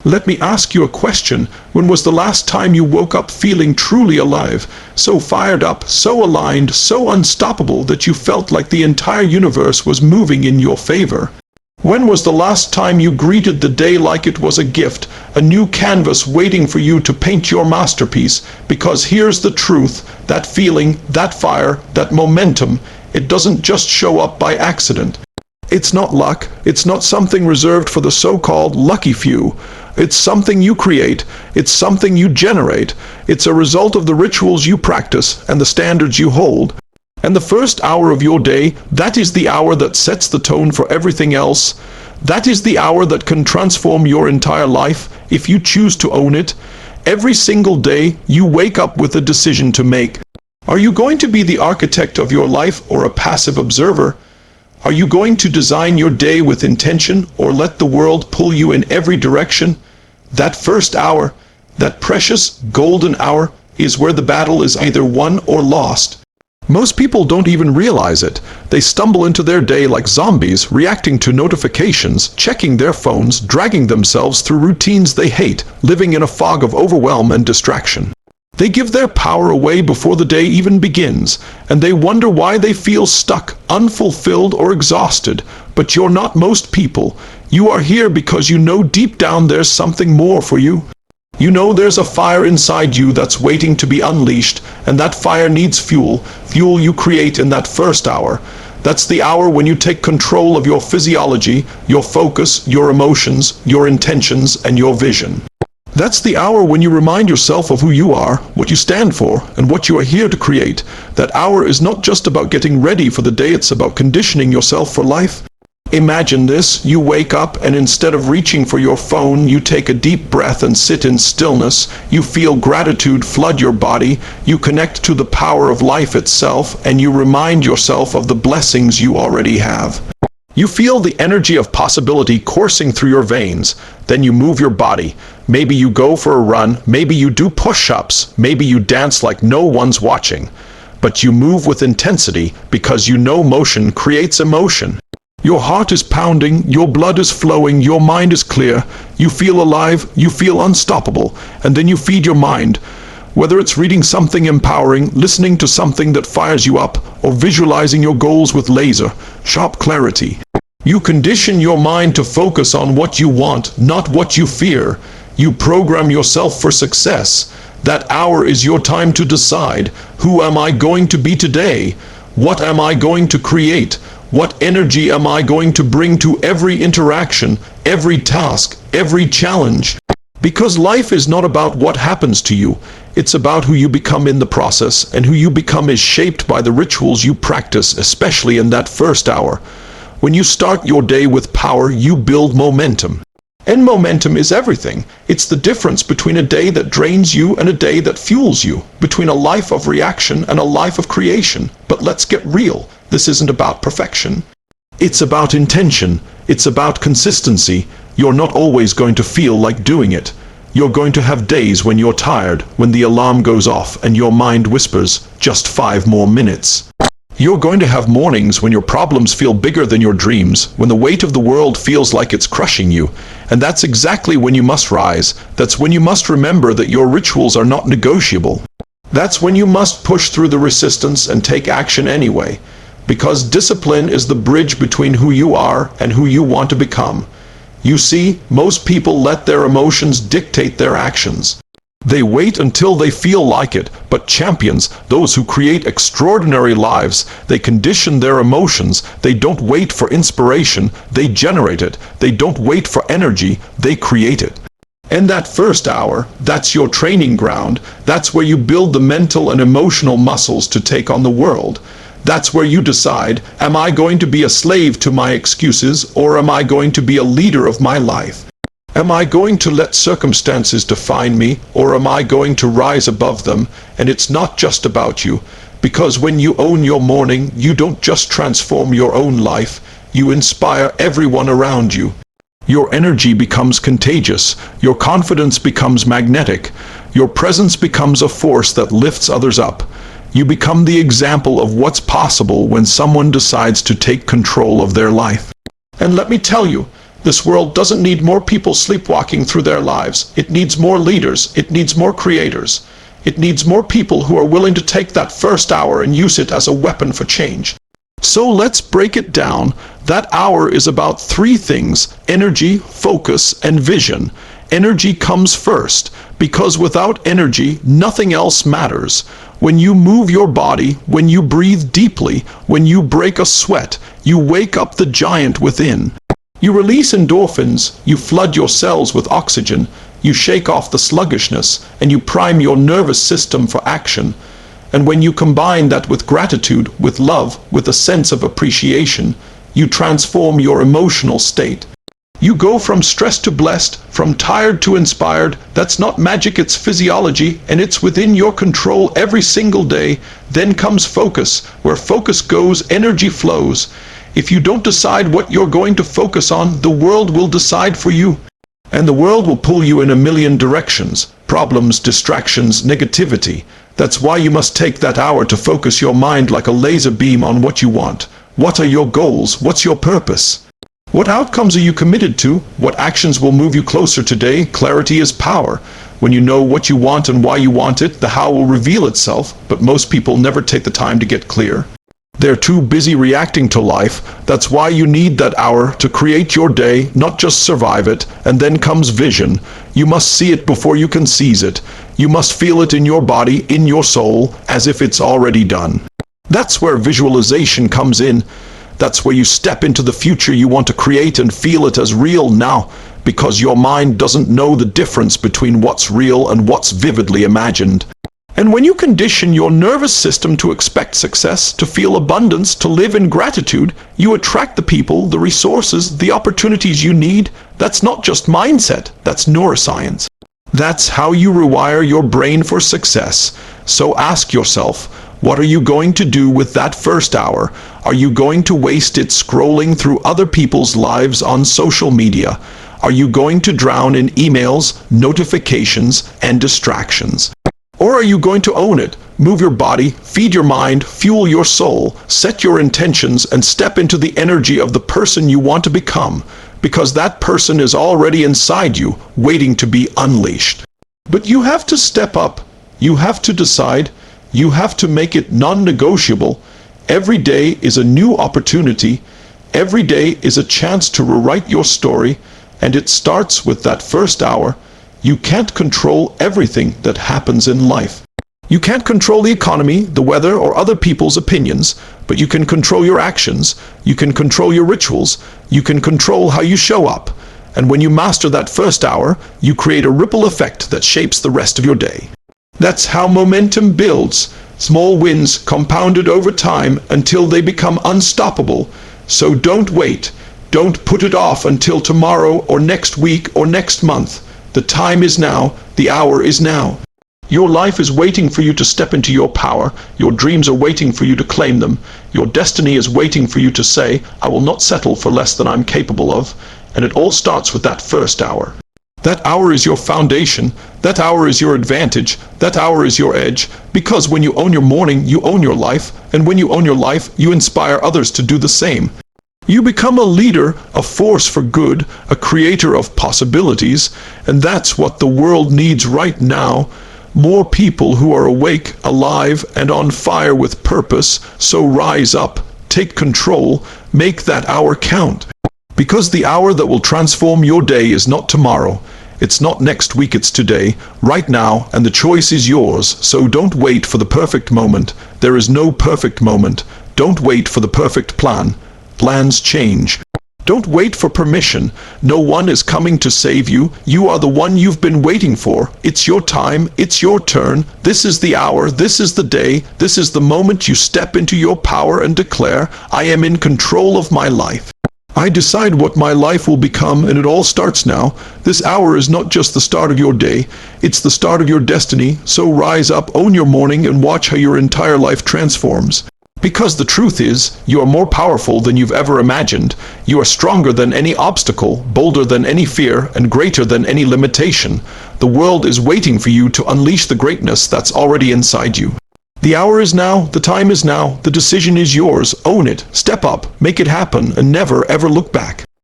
Let me ask you a question. When was the last time you woke up feeling truly alive, so fired up, so aligned, so unstoppable that you felt like the entire universe was moving in your favor? When was the last time you greeted the day like it was a gift, a new canvas waiting for you to paint your masterpiece? Because here's the truth, that feeling, that fire, that momentum, it doesn't just show up by accident. It's not luck, it's not something reserved for the so-called lucky few. It's something you create, it's something you generate, it's a result of the rituals you practice and the standards you hold. And the first hour of your day, that is the hour that sets the tone for everything else. That is the hour that can transform your entire life if you choose to own it. Every single day, you wake up with a decision to make. Are you going to be the architect of your life or a passive observer? Are you going to design your day with intention or let the world pull you in every direction? That first hour, that precious golden hour, is where the battle is either won or lost. Most people don't even realize it. They stumble into their day like zombies, reacting to notifications, checking their phones, dragging themselves through routines they hate, living in a fog of overwhelm and distraction. They give their power away before the day even begins, and they wonder why they feel stuck, unfulfilled, or exhausted. But you're not most people. You are here because you know deep down there's something more for you. You know there's a fire inside you that's waiting to be unleashed, and that fire needs fuel, fuel you create in that first hour. That's the hour when you take control of your physiology, your focus, your emotions, your intentions, and your vision. That's the hour when you remind yourself of who you are, what you stand for, and what you are here to create. That hour is not just about getting ready for the day, it's about conditioning yourself for life. Imagine this, you wake up and instead of reaching for your phone, you take a deep breath and sit in stillness. You feel gratitude flood your body, you connect to the power of life itself, and you remind yourself of the blessings you already have. You feel the energy of possibility coursing through your veins. Then you move your body. Maybe you go for a run, maybe you do push-ups, maybe you dance like no one's watching. But you move with intensity because you know motion creates emotion. Your heart is pounding, your blood is flowing, your mind is clear. You feel alive, you feel unstoppable, and then you feed your mind. Whether it's reading something empowering, listening to something that fires you up, or visualizing your goals with laser, sharp clarity. You condition your mind to focus on what you want, not what you fear. You program yourself for success. That hour is your time to decide, who am I going to be today? What am I going to create? What energy am I going to bring to every interaction, every task, every challenge? Because life is not about what happens to you. It's about who you become in the process, and who you become is shaped by the rituals you practice, especially in that first hour. When you start your day with power, you build momentum. And momentum is everything. It's the difference between a day that drains you and a day that fuels you, between a life of reaction and a life of creation. But let's get real. This isn't about perfection. It's about intention. It's about consistency. You're not always going to feel like doing it. You're going to have days when you're tired, when the alarm goes off and your mind whispers, just 5 more minutes. You're going to have mornings when your problems feel bigger than your dreams, when the weight of the world feels like it's crushing you. And that's exactly when you must rise. That's when you must remember that your rituals are not negotiable. That's when you must push through the resistance and take action anyway. Because discipline is the bridge between who you are and who you want to become. You see, most people let their emotions dictate their actions. They wait until they feel like it, but champions, those who create extraordinary lives, they condition their emotions. They don't wait for inspiration, they generate it. They don't wait for energy, they create it. And that first hour, that's your training ground. That's where you build the mental and emotional muscles to take on the world. That's where you decide, am I going to be a slave to my excuses, or am I going to be a leader of my life? Am I going to let circumstances define me, or am I going to rise above them? And it's not just about you, because when you own your morning, you don't just transform your own life, you inspire everyone around you. Your energy becomes contagious, your confidence becomes magnetic, your presence becomes a force that lifts others up. You become the example of what's possible when someone decides to take control of their life. And let me tell you, This world doesn't need more people sleepwalking through their lives. It needs more leaders. It needs more creators. It needs more people who are willing to take that first hour and use it as a weapon for change. So let's break it down. That hour is about three things: energy, focus, and vision. Energy comes first, because without energy, nothing else matters. When you move your body, when you breathe deeply, when you break a sweat, you wake up the giant within. You release endorphins, you flood your cells with oxygen, you shake off the sluggishness, and you prime your nervous system for action. And when you combine that with gratitude, with love, with a sense of appreciation, you transform your emotional state. You go from stressed to blessed, from tired to inspired. That's not magic, it's physiology, and it's within your control every single day. Then comes focus. Where focus goes, energy flows. If you don't decide what you're going to focus on, the world will decide for you. And the world will pull you in a million directions. Problems, distractions, negativity. That's why you must take that hour to focus your mind like a laser beam on what you want. What are your goals? What's your purpose? What outcomes are you committed to? What actions will move you closer today? Clarity is power. When you know what you want and why you want it, the how will reveal itself, but most people never take the time to get clear. They're too busy reacting to life. That's why you need that hour to create your day, not just survive it. And then comes vision. You must see it before you can seize it. You must feel it in your body, in your soul, as if it's already done. That's where visualization comes in. That's where you step into the future you want to create and feel it as real now, because your mind doesn't know the difference between what's real and what's vividly imagined. And when you condition your nervous system to expect success, to feel abundance, to live in gratitude, you attract the people, the resources, the opportunities you need. That's not just mindset, that's neuroscience. That's how you rewire your brain for success. So ask yourself, what are you going to do with that first hour? Are you going to waste it scrolling through other people's lives on social media? Are you going to drown in emails, notifications, and distractions? Or are you going to own it, move your body, feed your mind, fuel your soul, set your intentions, and step into the energy of the person you want to become? Because that person is already inside you, waiting to be unleashed. But you have to step up. You have to decide. You have to make it non-negotiable. Every day is a new opportunity. Every day is a chance to rewrite your story, and it starts with that first hour. You can't control everything that happens in life. You can't control the economy, the weather, or other people's opinions, but you can control your actions. You can control your rituals. You can control how you show up. And when you master that first hour, you create a ripple effect that shapes the rest of your day. That's how momentum builds. Small wins compounded over time until they become unstoppable. So don't wait. Don't put it off until tomorrow or next week or next month. The time is now. The hour is now. Your life is waiting for you to step into your power. Your dreams are waiting for you to claim them. Your destiny is waiting for you to say, I will not settle for less than I'm capable of. And it all starts with that first hour. That hour is your foundation. That hour is your advantage. That hour is your edge. Because when you own your morning, you own your life. And when you own your life, you inspire others to do the same. You become a leader, a force for good, a creator of possibilities. And that's what the world needs right now. More people who are awake, alive, and on fire with purpose. So rise up, take control, make that hour count. Because the hour that will transform your day is not tomorrow. It's not next week, it's today, right now, and the choice is yours. So don't wait for the perfect moment. There is no perfect moment. Don't wait for the perfect plan. Plans change. Don't wait for permission. No one is coming to save you. You are the one you've been waiting for. It's your time. It's your turn. This is the hour. This is the day. This is the moment you step into your power and declare, I am in control of my life. I decide what my life will become, and it all starts now. This hour is not just the start of your day. It's the start of your destiny. So rise up, own your morning, and watch how your entire life transforms. Because the truth is, you are more powerful than you've ever imagined. You are stronger than any obstacle, bolder than any fear, and greater than any limitation. The world is waiting for you to unleash the greatness that's already inside you. The hour is now, the time is now, the decision is yours. Own it, step up, make it happen, and never ever look back.